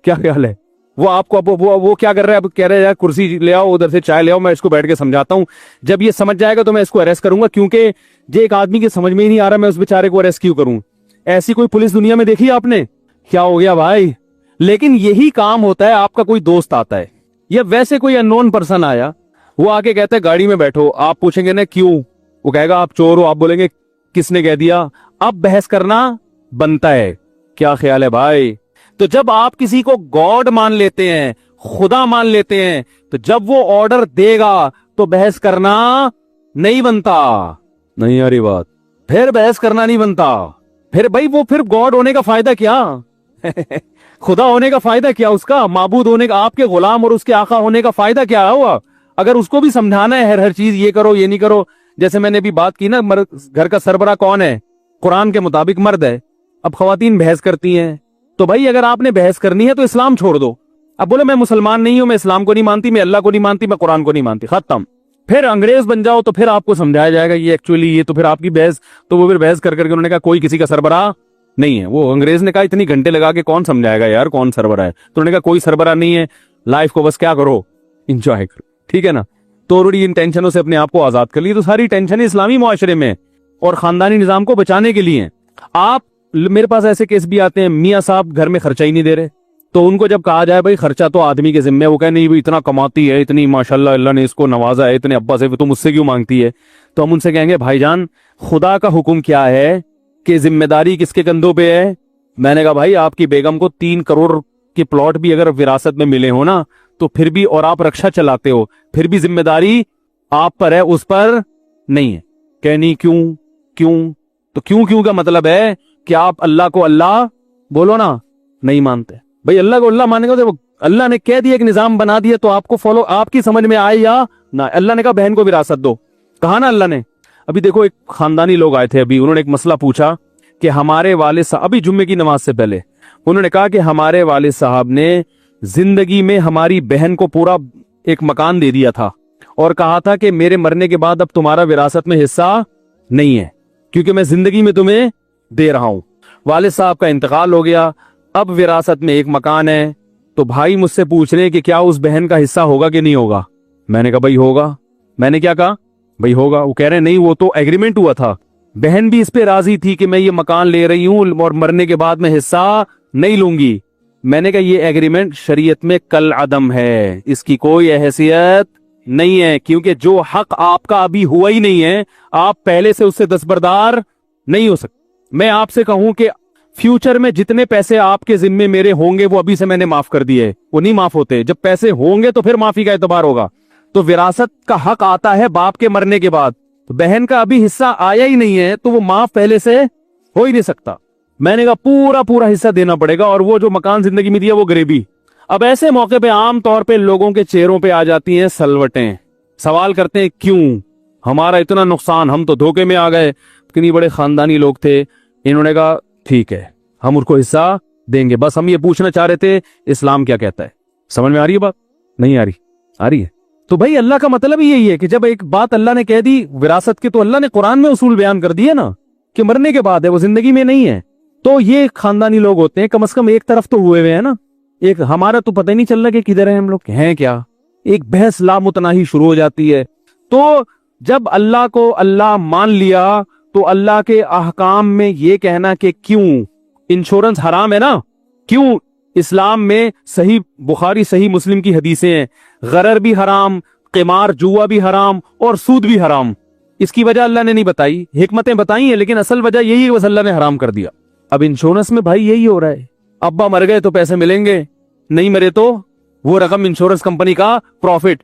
کیا خیال ہے؟ وہ آپ کو وہ کیا کر رہا ہے, اب کہہ رہے ہیں کرسی لے آؤ, ادھر سے چائے لے آؤ, میں اس کو بیٹھ کے سمجھاتا ہوں. جب یہ سمجھ جائے گا تو میں اس کو اریسٹ کروں گا, کیونکہ یہ ایک آدمی کی سمجھ میں ہی نہیں آ رہا میں اس بیچارے کو اریسٹ کیوں کروں. ایسی کوئی پولیس دنیا میں دیکھی آپ نے؟ کیا ہو گیا بھائی؟ لیکن یہی کام ہوتا ہے, آپ کا کوئی دوست آتا ہے یا ویسے کوئی ان نون پرسن آیا, وہ آ کے کہتا ہے گاڑی میں بیٹھو, آپ پوچھیں گے نا کیوں, وہ کہے گا آپ چور ہو, آپ بولیں گے کس نے کہہ دیا. اب بحث کرنا بنتا ہے. کیا خیال ہے بھائی؟ تو جب آپ کسی کو گاڈ مان لیتے ہیں, خدا مان لیتے ہیں, تو جب وہ آرڈر دے گا تو بحث کرنا نہیں بنتا. نہیں آ رہی بات؟ پھر بحث کرنا نہیں بنتا. پھر بھائی وہ پھر گاڈ ہونے کا فائدہ کیا؟ خدا ہونے کا فائدہ کیا اس کا؟ معبود ہونے کا, آپ کے غلام اور اس کے آقا ہونے کا فائدہ کیا ہوا؟ اگر اس کو بھی سمجھانا ہے ہر چیز یہ کرو یہ نہیں کرو, جیسے میں نے بھی بات کی نا, گھر کا سربراہ کون ہے؟ قرآن کے مطابق مرد ہے. اب خواتین بحث کرتی ہیں, تو بھائی اگر آپ نے بحث کرنی ہے تو اسلام چھوڑ دو. اب بولے میں مسلمان نہیں ہوں, میں اسلام کو نہیں مانتی, میں اللہ کو نہیں مانتی, میں قرآن کو نہیں مانتی, ختم. پھر انگریز بن جاؤ تو پھر آپ کو سمجھایا جائے گا یہ ایکچولی یہ, تو پھر آپ کی بحث, تو وہ پھر بحث کر کے انہوں نے کہا کوئی کسی کا سربراہ نہیں ہے. وہ انگریز نے کہا اتنی گھنٹے لگا کے کون سمجھائے گا یار کون سربراہ ہے, تو انہوں نے کہا کوئی سربراہ نہیں ہے, لائف کو بس کیا کرو, انجوائے کرو, ٹھیک ہے نا. تو تھوڑی ان ٹینشنوں سے اپنے آپ کو آزاد کر لی. تو ساری ٹینشن اسلامی معاشرے میں اور خاندانی نظام کو بچانے کے لیے. آپ میرے پاس ایسے کیس بھی آتے ہیں, میاں صاحب گھر میں خرچہ ہی نہیں دے رہے, تو ان کو جب کہا جائے بھائی خرچہ تو آدمی کے ذمہ ہے, وہ کہے نہیں بھائی اتنا کماتی ہے, اتنی ماشاءاللہ اللہ نے اس کو نوازا ہے, اتنے ابا سے, تو مجھ سے کیوں مانگتی ہے؟ تو ہم ان سے کہیں گے بھائی جان خدا کا حکم کیا ہے کہ ذمہ داری کس کے کندھوں پہ ہے؟ میں نے کہا بھائی آپ کی بیگم کو 3 کروڑ کے پلاٹ بھی اگر وراثت میں ملے ہو نا, تو پھر بھی, اور آپ رکشا چلاتے ہو, پھر بھی ذمہ داری آپ پر ہے, اس پر نہیں ہے. کہ نہیں کیوں تو کیوں کا مطلب ہے کہ آپ اللہ کو اللہ بولو نا نہیں مانتے. بھائی اللہ کو اللہ ماننے گا تو اللہ نے کہہ دیا ایک نظام بنا دیا, تو آپ کو فالو, آپ کی سمجھ میں آئے یا نہ. اللہ نے کہا بہن کو وراثت دو, کہا نا اللہ نے. ابھی دیکھو ایک خاندانی لوگ آئے تھے, ابھی انہوں نے ایک مسئلہ پوچھا کہ ہمارے والد صاحب, ابھی جمعے کی نماز سے پہلے انہوں نے کہا کہ ہمارے والد صاحب نے زندگی میں ہماری بہن کو پورا ایک مکان دے دیا تھا اور کہا تھا کہ میرے مرنے کے بعد اب تمہارا وراثت میں حصہ نہیں ہے کیونکہ میں زندگی میں تمہیں دے رہا ہوں. والد صاحب کا انتقال ہو گیا, اب وراثت میں ایک مکان ہے. تو بھائی مجھ سے پوچھ رہے کہ کیا اس بہن کا حصہ ہوگا کہ نہیں ہوگا؟ میں نے کہا بھائی ہوگا. میں نے کیا کہا؟ بھائی ہوگا. وہ کہہ رہے نہیں وہ تو ایگریمنٹ ہوا تھا, بہن بھی اس پہ راضی تھی کہ میں یہ مکان لے رہی ہوں اور مرنے کے بعد میں حصہ نہیں لوں گی. میں نے کہا یہ ایگریمنٹ شریعت میں کل عدم ہے, اس کی کوئی حیثیت نہیں ہے, کیونکہ جو حق آپ کا ابھی ہوا ہی نہیں ہے آپ پہلے سے اس سے دستبردار نہیں ہو سکتے. میں آپ سے کہوں کہ فیوچر میں جتنے پیسے آپ کے ذمے میرے ہوں گے وہ ابھی سے میں نے معاف کر دیے, وہ نہیں معاف ہوتے. جب پیسے ہوں گے تو پھر معافی کا اعتبار ہوگا. تو وراثت کا حق آتا ہے باپ کے مرنے کے بعد, تو بہن کا ابھی حصہ آیا ہی نہیں ہے تو وہ معاف پہلے سے ہو ہی نہیں سکتا. میں نے کہا پورا حصہ دینا پڑے گا, اور وہ جو مکان زندگی میں دیا وہ غریبی. اب ایسے موقع پہ عام طور پہ لوگوں کے چہروں پہ آ جاتی ہیں سلوٹیں, سوال کرتے ہیں کیوں ہمارا اتنا نقصان, ہم تو دھوکے میں آ گئے. کتنی بڑے خاندانی لوگ تھے, انہوں نے کہا ٹھیک ہے ہم ان کو حصہ دیں گے, بس ہم یہ پوچھنا چاہ رہے تھے اسلام کیا کہتا ہے. سمجھ میں آ رہی ہے بات؟ نہیں آ رہی ہے. تو بھائی اللہ کا مطلب ہی یہی ہے کہ جب ایک بات اللہ نے کہہ دی وراثت کے, تو اللہ نے قرآن میں اصول بیان کر دیے نا کہ مرنے کے بعد ہے, وہ زندگی میں نہیں ہے. تو یہ خاندانی لوگ ہوتے ہیں, کم از کم ایک طرف تو ہوئے ہیں نا. ایک ہمارا تو پتہ ہی نہیں چل رہا کہ کدھر ہیں ہم لوگ, ہیں کیا. ایک بحث لامتناہی شروع ہو جاتی ہے. تو جب اللہ کو اللہ مان لیا تو اللہ کے احکام میں یہ کہنا کہ کیوں انشورنس حرام ہے نا, کیوں اسلام میں صحیح بخاری صحیح مسلم کی حدیثیں ہیں, غرر بھی حرام, قمار جوا بھی حرام, اور سود بھی حرام. اس کی وجہ اللہ نے نہیں بتائی, حکمتیں بتائی ہیں, لیکن اصل وجہ یہی ہے بس اللہ نے حرام کر دیا. اب انشورنس میں بھائی یہی ہو رہا ہے, ابا مر گئے تو پیسے ملیں گے, نہیں مرے تو وہ رقم انشورنس کمپنی کا پروفٹ.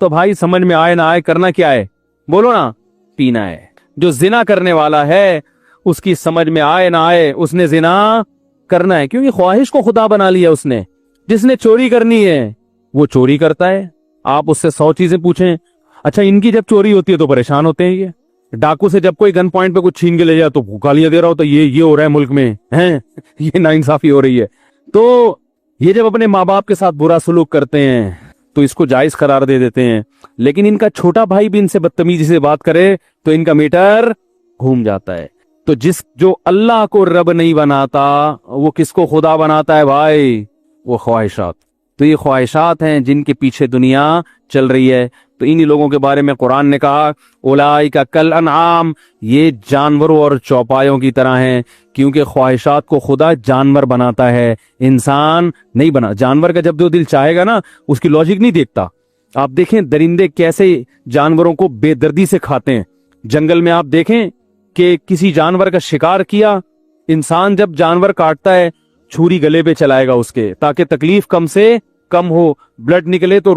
تو بھائی سمجھ میں آئے نہ آئے کرنا کیا ہے؟ بولو نا، پینا ہے۔ جو زنا کرنے والا ہے اس کی سمجھ میں آئے نہ آئے اس نے زنا کرنا ہے، کیونکہ خواہش کو خدا بنا لیا اس نے۔ جس نے چوری کرنی ہے وہ چوری کرتا ہے، آپ اس سے 100 چیزیں پوچھیں۔ اچھا، ان کی جب چوری ہوتی ہے تو پریشان ہوتے ہیں۔ یہ ڈاکو سے جب کوئی گن پوائنٹ پہ کچھ چھین کے لے جائے تو گالیاں دے رہا ہوتا ہے، یہ ہو رہا ہے ملک میں ہیں، یہ ناانصافی ہو رہی ہے۔ تو یہ جب اپنے ماں باپ کے ساتھ برا سلوک کرتے ہیں تو اس کو جائز قرار دے دیتے ہیں، لیکن ان کا چھوٹا بھائی بھی ان سے بدتمیزی سے بات کرے تو ان کا میٹر گھوم جاتا ہے۔ تو جو اللہ کو رب نہیں بناتا وہ کس کو خدا بناتا ہے بھائی؟ وہ خواہشات۔ تو یہ خواہشات ہیں جن کے پیچھے دنیا چل رہی ہے۔ تو انہی لوگوں کے بارے میں قرآن نے کہا اولئک کالانعام، یہ جانوروں اور چوپایوں کی طرح ہیں، کیونکہ خواہشات کو خدا جانور بناتا ہے، انسان نہیں بنا۔ جانور کا جب جو دل چاہے گا نا اس کی لاجک نہیں دیکھتا۔ آپ دیکھیں درندے کیسے جانوروں کو بے دردی سے کھاتے ہیں۔ جنگل میں آپ دیکھیں کہ کسی جانور کا شکار کیا، انسان جب جانور کاٹتا ہے چھری گلے پہ چلائے گا اس کے، تاکہ تکلیف کم سے کم ہو، بلڈ نکلے تو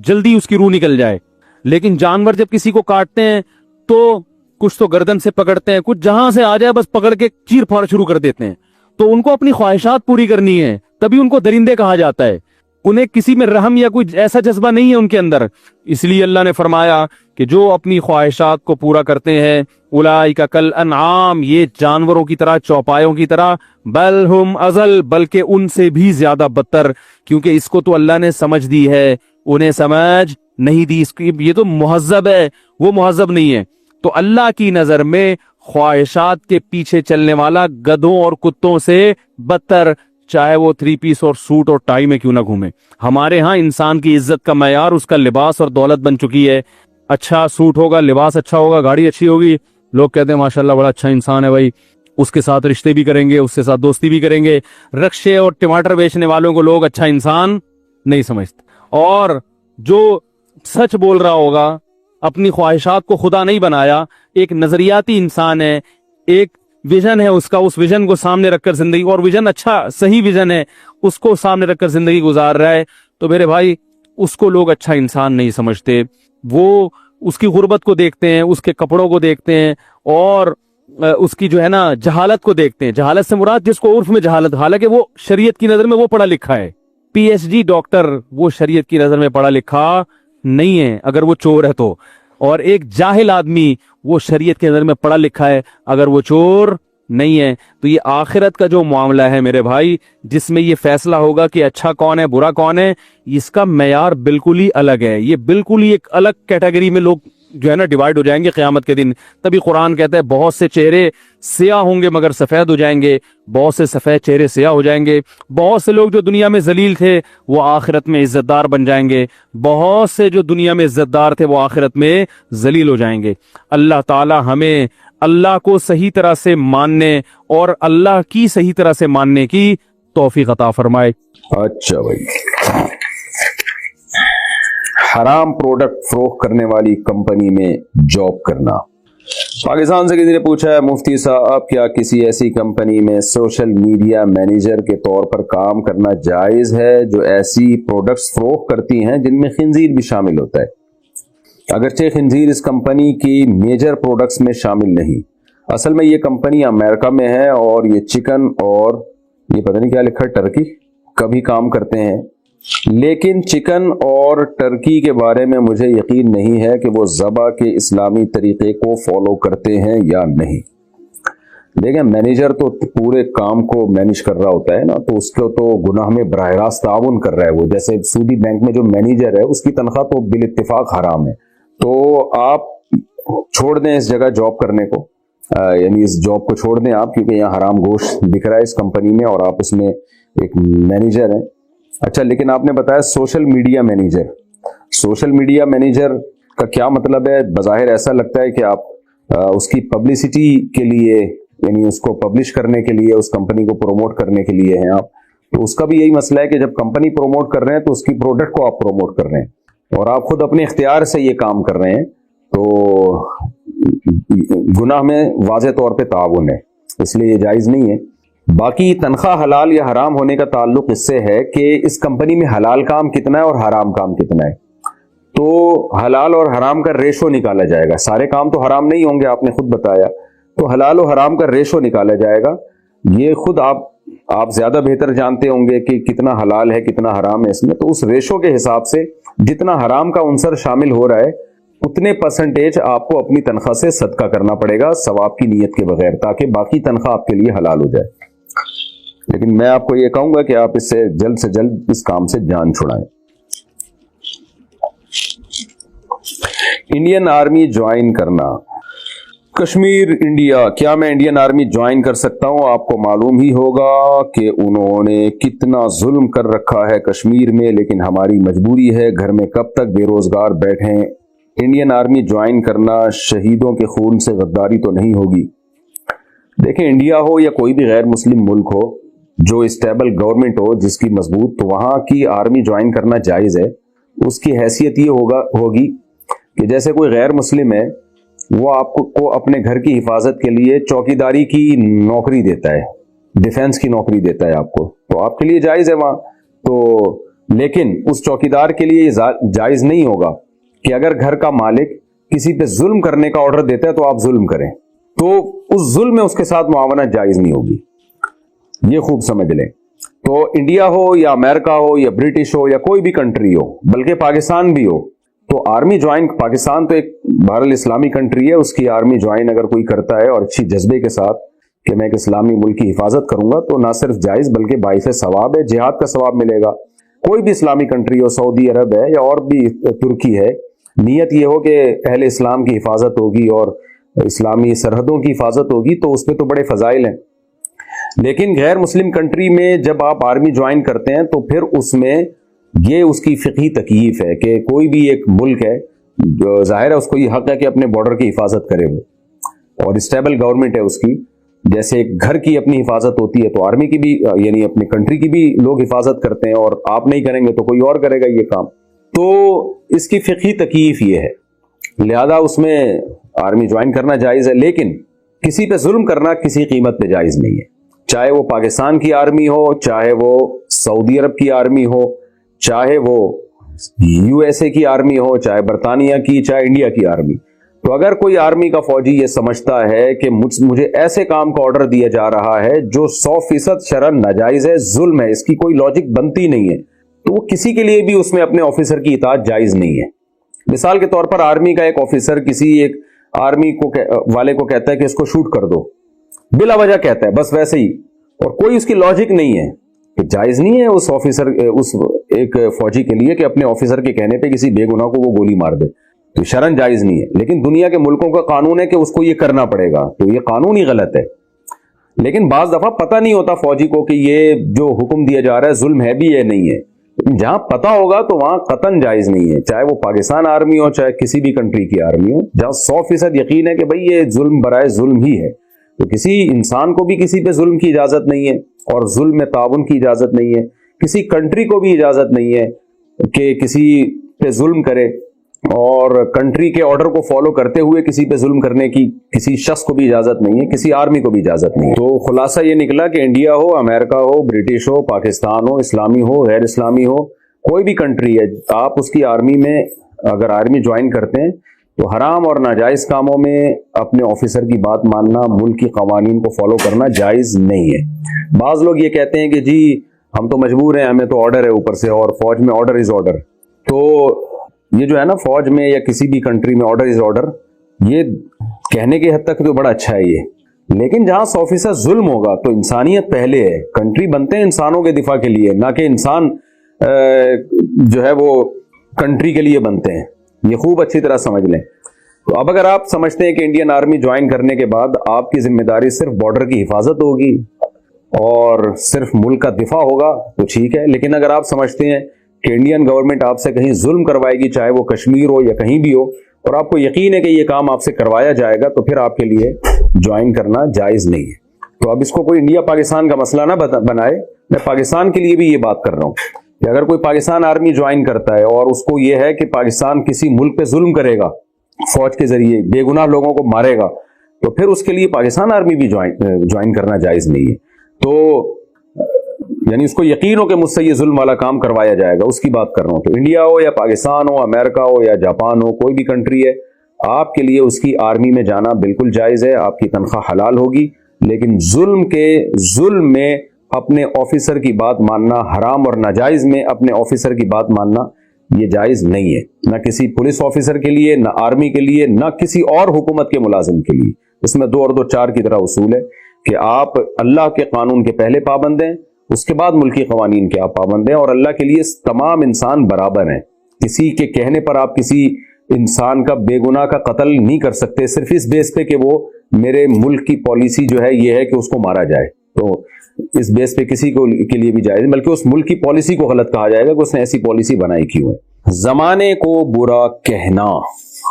جلدی اس کی روح نکل جائے۔ لیکن جانور جب کسی کو کاٹتے ہیں تو کچھ تو گردن سے پکڑتے ہیں، کچھ جہاں سے آ جائے بس پکڑ کے چیر پھاڑ شروع کر دیتے ہیں۔ تو ان کو اپنی خواہشات پوری کرنی ہے، تبھی ان کو درندے کہا جاتا ہے۔ انہیں کسی میں رحم یا کوئی ایسا جذبہ نہیں ہے ان کے اندر۔ اس لیے اللہ نے فرمایا کہ جو اپنی خواہشات کو پورا کرتے ہیں اولئک کالانعام، یہ جانوروں کی طرح، چوپایوں کی طرح، بل ہم اضل، بلکہ ان سے بھی زیادہ بدتر، کیونکہ اس کو تو اللہ نے سمجھ دی ہے، انہیں سمجھ نہیں دی۔ اس کی یہ تو مہذب ہے، وہ مہذب نہیں ہے۔ تو اللہ کی نظر میں خواہشات کے پیچھے چلنے والا گدھوں اور کتوں سے بدتر، چاہے وہ 3 پیس اور سوٹ اور ٹائی میں کیوں نہ گھومے۔ ہمارے ہاں انسان کی عزت کا معیار اس کا لباس اور دولت بن چکی ہے۔ اچھا سوٹ ہوگا، لباس اچھا ہوگا، گاڑی اچھی ہوگی، لوگ کہتے ہیں ماشاءاللہ بڑا اچھا انسان ہے بھائی، اس کے ساتھ رشتے بھی کریں گے، اس کے ساتھ دوستی بھی کریں گے۔ رکشے اور ٹماٹر بیچنے والوں کو لوگ اچھا انسان نہیں سمجھتے، اور جو سچ بول رہا ہوگا، اپنی خواہشات کو خدا نہیں بنایا، ایک نظریاتی انسان ہے، ایک ویژن ہے اس کا، اس ویژن کو سامنے رکھ کر زندگی، اور ویژن اچھا صحیح ویژن ہے، اس کو سامنے رکھ کر زندگی گزار رہا ہے، تو میرے بھائی اس کو لوگ اچھا انسان نہیں سمجھتے۔ وہ اس کی غربت کو دیکھتے ہیں، اس کے کپڑوں کو دیکھتے ہیں، اور اس کی جو ہے نا جہالت کو دیکھتے ہیں۔ جہالت سے مراد جس کو عرف میں جہالت، حالانکہ وہ شریعت کی نظر میں وہ پڑھا لکھا ہے، پی ایچ ڈی ڈاکٹر، وہ شریعت کی نظر میں پڑھا لکھا نہیں ہے اگر وہ چور ہے تو۔ اور ایک جاہل آدمی وہ شریعت کی نظر میں پڑھا لکھا ہے اگر وہ چور نہیں ہے۔ تو یہ آخرت کا جو معاملہ ہے میرے بھائی، جس میں یہ فیصلہ ہوگا کہ اچھا کون ہے برا کون ہے، اس کا معیار بالکل ہی الگ ہے۔ یہ بالکل ہی ایک الگ کیٹیگری میں لوگ جو ہے نا ڈیوائیڈ ہو جائیں گے قیامت کے دن۔ تبھی قرآن کہتا ہے بہت سے چہرے سیاہ ہوں گے مگر سفید ہو جائیں گے، بہت سے سفید چہرے سیاہ ہو جائیں گے۔ بہت سے لوگ جو دنیا میں ذلیل تھے وہ آخرت میں عزت دار بن جائیں گے، بہت سے جو دنیا میں عزت دار تھے وہ آخرت میں ذلیل ہو جائیں گے۔ اللہ تعالی ہمیں اللہ کو صحیح طرح سے ماننے اور اللہ کی صحیح طرح سے ماننے کی توفیق عطا فرمائے۔ اچھا بھائی، حرام پروڈکٹ فروخت کرنے والی کمپنی میں جاب کرنا۔ پاکستان سے کسی نے پوچھا ہے مفتی صاحب کیا کسی ایسی کمپنی میں سوشل میڈیا مینیجر کے طور پر کام کرنا جائز ہے جو ایسی پروڈکٹس فروخت کرتی ہیں جن میں خنزیر بھی شامل ہوتا ہے؟ اگرچہ خنزیر اس کمپنی کی میجر پروڈکٹس میں شامل نہیں، اصل میں یہ کمپنی امریکہ میں ہے اور یہ چکن اور یہ پتہ نہیں کیا لکھا ٹرکی کا بھی کام کرتے ہیں، لیکن چکن اور ٹرکی کے بارے میں مجھے یقین نہیں ہے کہ وہ ذبح کے اسلامی طریقے کو فالو کرتے ہیں یا نہیں۔ دیکھیں مینیجر تو پورے کام کو مینیج کر رہا ہوتا ہے نا، تو اس کو تو گناہ میں براہ راست تعاون کر رہا ہے وہ، جیسے سودی بینک میں جو مینیجر ہے اس کی تنخواہ تو بالاتفاق حرام ہے۔ تو آپ چھوڑ دیں اس جگہ جاب کرنے کو، یعنی اس جاب کو چھوڑ دیں آپ، کیونکہ یہاں حرام گوشت دکھ رہا ہے اس کمپنی میں اور آپ اس میں ایک مینیجر ہیں۔ اچھا لیکن آپ نے بتایا social media manager, social media manager کا کیا مطلب ہے؟ بظاہر ایسا لگتا ہے کہ آپ اس کی پبلسٹی کے لیے، یعنی اس کو پبلش کرنے کے لیے، اس کمپنی کو پروموٹ کرنے کے لیے ہیں آپ۔ تو اس کا بھی یہی مسئلہ ہے کہ جب کمپنی پروموٹ کر رہے ہیں تو اس کی پروڈکٹ کو آپ پروموٹ کر رہے ہیں اور آپ خود اپنے اختیار سے یہ کام کر رہے ہیں، تو گناہ میں واضح طور پہ تعاون ہے، اس لیے یہ جائز نہیں ہے۔ باقی تنخواہ حلال یا حرام ہونے کا تعلق اس سے ہے کہ اس کمپنی میں حلال کام کتنا ہے اور حرام کام کتنا ہے۔ تو حلال اور حرام کا ریشو نکالا جائے گا. سارے کام تو حرام نہیں ہوں گے، آپ نے خود بتایا، تو حلال و حرام کا ریشو نکالا جائے گا. یہ خود آپ زیادہ بہتر جانتے ہوں گے کہ کتنا حلال ہے کتنا حرام ہے اس میں. تو اس ریشو کے حساب سے جتنا حرام کا عنصر شامل ہو رہا ہے اتنے پرسنٹیج آپ کو اپنی تنخواہ سے صدقہ کرنا پڑے گا ثواب کی نیت کے بغیر، تاکہ باقی تنخواہ آپ کے لیے حلال ہو جائے. لیکن میں آپ کو یہ کہوں گا کہ آپ اس سے جلد اس کام سے جان چھڑائیں. انڈین آرمی جوائن کرنا. کشمیر انڈیا، کیا میں انڈین آرمی جوائن کر سکتا ہوں؟ آپ کو معلوم ہی ہوگا کہ انہوں نے کتنا ظلم کر رکھا ہے کشمیر میں، لیکن ہماری مجبوری ہے، گھر میں کب تک بے روزگار بیٹھیں. انڈین آرمی جوائن کرنا شہیدوں کے خون سے غداری تو نہیں ہوگی؟ دیکھیں، انڈیا ہو یا کوئی بھی غیر مسلم ملک ہو جو اسٹیبل گورنمنٹ ہو جس کی مضبوط، تو وہاں کی آرمی جوائن کرنا جائز ہے. اس کی حیثیت یہ ہوگی کہ جیسے کوئی غیر مسلم ہے، وہ آپ کو اپنے گھر کی حفاظت کے لیے چوکیداری کی نوکری دیتا ہے، ڈیفنس کی نوکری دیتا ہے آپ کو، تو آپ کے لیے جائز ہے وہاں. تو لیکن اس چوکیدار کے لیے جائز نہیں ہوگا کہ اگر گھر کا مالک کسی پہ ظلم کرنے کا آرڈر دیتا ہے تو آپ ظلم کریں، تو اس ظلم میں اس کے ساتھ معاونت جائز نہیں ہوگی. یہ خوب سمجھ لیں. تو انڈیا ہو یا امریکہ ہو یا برٹش ہو یا کوئی بھی کنٹری ہو، بلکہ پاکستان بھی ہو، تو آرمی جوائن، پاکستان تو ایک بہرحال اسلامی کنٹری ہے، اس کی آرمی جوائن اگر کوئی کرتا ہے اور اچھی جذبے کے ساتھ کہ میں ایک اسلامی ملک کی حفاظت کروں گا، تو نہ صرف جائز بلکہ باعث ثواب ہے، جہاد کا ثواب ملے گا. کوئی بھی اسلامی کنٹری ہو، سعودی عرب ہے یا اور بھی ترکی ہے، نیت یہ ہو کہ اہل اسلام کی حفاظت ہوگی اور اسلامی سرحدوں کی حفاظت ہوگی، تو اس میں تو بڑے فضائل ہیں. لیکن غیر مسلم کنٹری میں جب آپ آرمی جوائن کرتے ہیں تو پھر اس میں یہ اس کی فقہی تکییف ہے کہ کوئی بھی ایک ملک ہے جو ظاہر ہے اس کو یہ حق ہے کہ اپنے بارڈر کی حفاظت کرے وہ، اور اسٹیبل گورنمنٹ ہے اس کی. جیسے ایک گھر کی اپنی حفاظت ہوتی ہے تو آرمی کی بھی، یعنی اپنی کنٹری کی بھی لوگ حفاظت کرتے ہیں، اور آپ نہیں کریں گے تو کوئی اور کرے گا یہ کام. تو اس کی فقہی تکییف یہ ہے، لہذا اس میں آرمی جوائن کرنا جائز ہے. لیکن کسی پہ ظلم کرنا کسی قیمت پہ جائز نہیں ہے، چاہے وہ پاکستان کی آرمی ہو، چاہے وہ سعودی عرب کی آرمی ہو، چاہے وہ یو ایس اے کی آرمی ہو، چاہے برطانیہ کی، چاہے انڈیا کی آرمی. تو اگر کوئی آرمی کا فوجی یہ سمجھتا ہے کہ مجھے ایسے کام کا آرڈر دیا جا رہا ہے جو 100% شرعن ناجائز ہے، ظلم ہے، اس کی کوئی لاجک بنتی نہیں ہے، تو وہ کسی کے لیے بھی اس میں اپنے آفیسر کی اطاعت جائز نہیں ہے. مثال کے طور پر آرمی کا ایک آفیسر کسی ایک آرمی والے کو کہتا ہے کہ اس کو شوٹ کر دو، بلا وجہ کہتا ہے، بس ویسے ہی، اور کوئی اس کی لاجک نہیں ہے، کہ جائز نہیں ہے اس آفیسر، اس ایک فوجی کے لیے کہ اپنے آفیسر کے کہنے پہ کسی بے گناہ کو وہ گولی مار دے، تو شرعن جائز نہیں ہے. لیکن دنیا کے ملکوں کا قانون ہے کہ اس کو یہ کرنا پڑے گا، تو یہ قانون ہی غلط ہے. لیکن بعض دفعہ پتہ نہیں ہوتا فوجی کو کہ یہ جو حکم دیا جا رہا ہے ظلم ہے بھی یا نہیں ہے. جہاں پتہ ہوگا تو وہاں قطعاً جائز نہیں ہے، چاہے وہ پاکستان آرمی ہو چاہے کسی بھی کنٹری کی آرمی ہو. جہاں 100% یقین ہے کہ بھئی یہ ظلم برائے ظلم ہی ہے، تو کسی انسان کو بھی کسی پہ ظلم کی اجازت نہیں ہے، اور ظلم میں تعاون کی اجازت نہیں ہے. کسی کنٹری کو بھی اجازت نہیں ہے کہ کسی پہ ظلم کرے، اور کنٹری کے آرڈر کو فالو کرتے ہوئے کسی پہ ظلم کرنے کی کسی شخص کو بھی اجازت نہیں ہے، کسی آرمی کو بھی اجازت نہیں ہے. تو خلاصہ یہ نکلا کہ انڈیا ہو، امریکہ ہو، برٹش ہو، پاکستان ہو، اسلامی ہو، غیر اسلامی ہو، کوئی بھی کنٹری ہے، آپ اس کی آرمی میں اگر آرمی جوائن کرتے ہیں تو حرام اور ناجائز کاموں میں اپنے آفیسر کی بات ماننا، ملک کی قوانین کو فالو کرنا جائز نہیں ہے. بعض لوگ یہ کہتے ہیں کہ جی ہم تو مجبور ہیں، ہمیں تو آرڈر ہے اوپر سے، اور فوج میں آرڈر از آرڈر. تو یہ جو ہے نا فوج میں یا کسی بھی کنٹری میں آرڈر از آرڈر، یہ کہنے کی حد تک تو بڑا اچھا ہے یہ، لیکن جہاں 100% ظلم ہوگا تو انسانیت پہلے ہے. کنٹری بنتے ہیں انسانوں کے دفاع کے لیے، نہ کہ انسان جو ہے وہ کنٹری کے لیے بنتے ہیں. یہ خوب اچھی طرح سمجھ لیں. تو اب اگر آپ سمجھتے ہیں کہ انڈین آرمی جوائن کرنے کے بعد آپ کی ذمہ داری صرف بارڈر کی حفاظت ہوگی اور صرف ملک کا دفاع ہوگا تو ٹھیک ہے. لیکن اگر آپ سمجھتے ہیں کہ انڈین گورنمنٹ آپ سے کہیں ظلم کروائے گی، چاہے وہ کشمیر ہو یا کہیں بھی ہو، اور آپ کو یقین ہے کہ یہ کام آپ سے کروایا جائے گا، تو پھر آپ کے لیے جوائن کرنا جائز نہیں ہے. تو اب اس کو کوئی انڈیا پاکستان کا مسئلہ نہ بنائے. میں پاکستان کے لیے بھی یہ بات کر رہا ہوں کہ اگر کوئی پاکستان آرمی جوائن کرتا ہے اور اس کو یہ ہے کہ پاکستان کسی ملک پہ ظلم کرے گا، فوج کے ذریعے بے گناہ لوگوں کو مارے گا، تو پھر اس کے لیے پاکستان آرمی بھی جوائن کرنا جائز نہیں ہے. تو یعنی اس کو یقین ہو کہ مجھ سے یہ ظلم والا کام کروایا جائے گا، اس کی بات کر رہا ہوں. تو انڈیا ہو یا پاکستان ہو، امریکہ ہو یا جاپان ہو، کوئی بھی کنٹری ہے، آپ کے لیے اس کی آرمی میں جانا بالکل جائز ہے، آپ کی تنخواہ حلال ہوگی. لیکن ظلم میں اپنے آفیسر کی بات ماننا حرام، اور ناجائز میں اپنے آفیسر کی بات ماننا یہ جائز نہیں ہے، نہ کسی پولیس آفیسر کے لیے، نہ آرمی کے لیے، نہ کسی اور حکومت کے ملازم کے لیے. اس میں 2 اور 2 4 کی طرح اصول ہے کہ آپ اللہ کے قانون کے پہلے پابند ہیں، اس کے بعد ملکی قوانین کے آپ پابند ہیں، اور اللہ کے لیے تمام انسان برابر ہیں. کسی کے کہنے پر آپ کسی انسان کا بے گناہ کا قتل نہیں کر سکتے صرف اس بیس پہ کہ وہ میرے ملک کی پالیسی جو ہے یہ ہے کہ اس کو مارا جائے. تو اس بیس پہ کسی کو کے لیے بھی جائز، بلکہ اس ملک کی پالیسی کو غلط کہا جائے گا کہ اس نے ایسی پالیسی بنائی کیوں ہے. زمانے کو برا کہنا.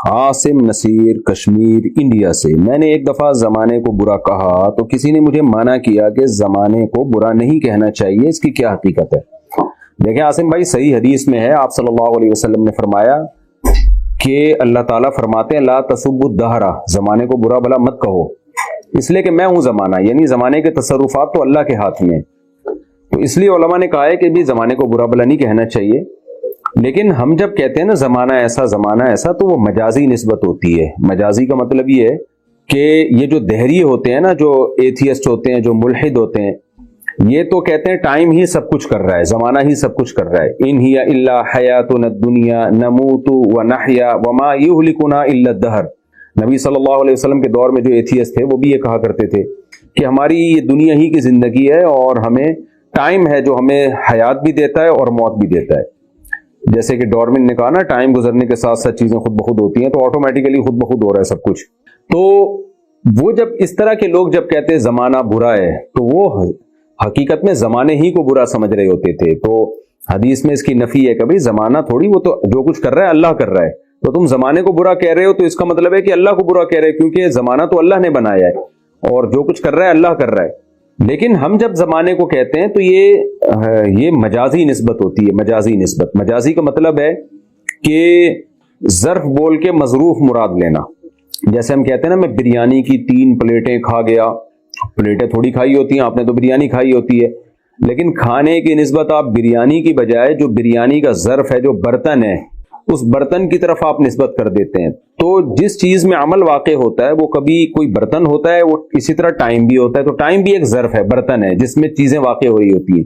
عاصم نصیر کشمیر انڈیا سے. میں نے ایک دفعہ زمانے کو برا کہا تو کسی نے مجھے منع کیا کہ زمانے کو برا نہیں کہنا چاہیے، اس کی کیا حقیقت ہے؟ دیکھیں عاصم بھائی، صحیح حدیث میں ہے، آپ صلی اللہ علیہ وسلم نے فرمایا کہ اللہ تعالیٰ فرماتے ہیں لا تسبوا الدہر، زمانے کو برا بلا مت کہو، اس لیے کہ میں ہوں زمانہ، یعنی زمانے کے تصرفات تو اللہ کے ہاتھ میں. تو اس لیے علماء نے کہا ہے کہ بھی زمانے کو برا بلا نہیں کہنا چاہیے. لیکن ہم جب کہتے ہیں نا زمانہ ایسا تو وہ مجازی نسبت ہوتی ہے. مجازی کا مطلب یہ ہے کہ یہ جو دہریے ہوتے ہیں نا، جو ایتھیسٹ ہوتے ہیں، جو ملحد ہوتے ہیں، یہ تو کہتے ہیں ٹائم ہی سب کچھ کر رہا ہے، زمانہ ہی سب کچھ کر رہا ہے. ان ہی الا حیاتنا الدنیا نموت ونحیا وما یہلکنا الا الدہر. نبی صلی اللہ علیہ وسلم کے دور میں جو ایتھیسٹ تھے وہ بھی یہ کہا کرتے تھے کہ ہماری یہ دنیا ہی کی زندگی ہے، اور ہمیں ٹائم ہے جو ہمیں حیات بھی دیتا ہے اور موت بھی دیتا ہے. جیسے کہ ڈارون نے کہا نا، ٹائم گزرنے کے ساتھ ساتھ چیزیں خود بخود ہوتی ہیں، تو آٹومیٹیکلی خود بخود ہو رہا ہے سب کچھ. تو وہ جب اس طرح کے لوگ جب کہتے ہیں زمانہ برا ہے، تو وہ حقیقت میں زمانے ہی کو برا سمجھ رہے ہوتے تھے. تو حدیث میں اس کی نفی ہے کہ بھائی زمانہ تھوڑی، وہ تو جو کچھ کر رہا ہے اللہ کر رہا ہے. تو تم زمانے کو برا کہہ رہے ہو تو اس کا مطلب ہے کہ اللہ کو برا کہہ رہے، کیونکہ زمانہ تو اللہ نے بنایا ہے اور جو کچھ کر رہا ہے اللہ کر رہا ہے. لیکن ہم جب زمانے کو کہتے ہیں تو یہ مجازی نسبت ہوتی ہے. مجازی کا مطلب ہے کہ ظرف بول کے مظروف مراد لینا. جیسے ہم کہتے ہیں نا، میں بریانی کی 3 پلیٹیں کھا گیا. پلیٹیں تھوڑی کھائی ہوتی ہیں، آپ نے تو بریانی کھائی ہوتی ہے، لیکن کھانے کی نسبت آپ بریانی کی بجائے جو بریانی کا ظرف ہے، جو برتن ہے، اس برتن کی طرف آپ نسبت کر دیتے ہیں. تو جس چیز میں عمل واقع ہوتا ہے وہ کبھی کوئی برتن ہوتا ہے، وہ اسی طرح ٹائم بھی ہوتا ہے. تو ٹائم بھی ایک ظرف ہے، برتن ہے جس میں چیزیں واقع ہو رہی ہوتی ہیں.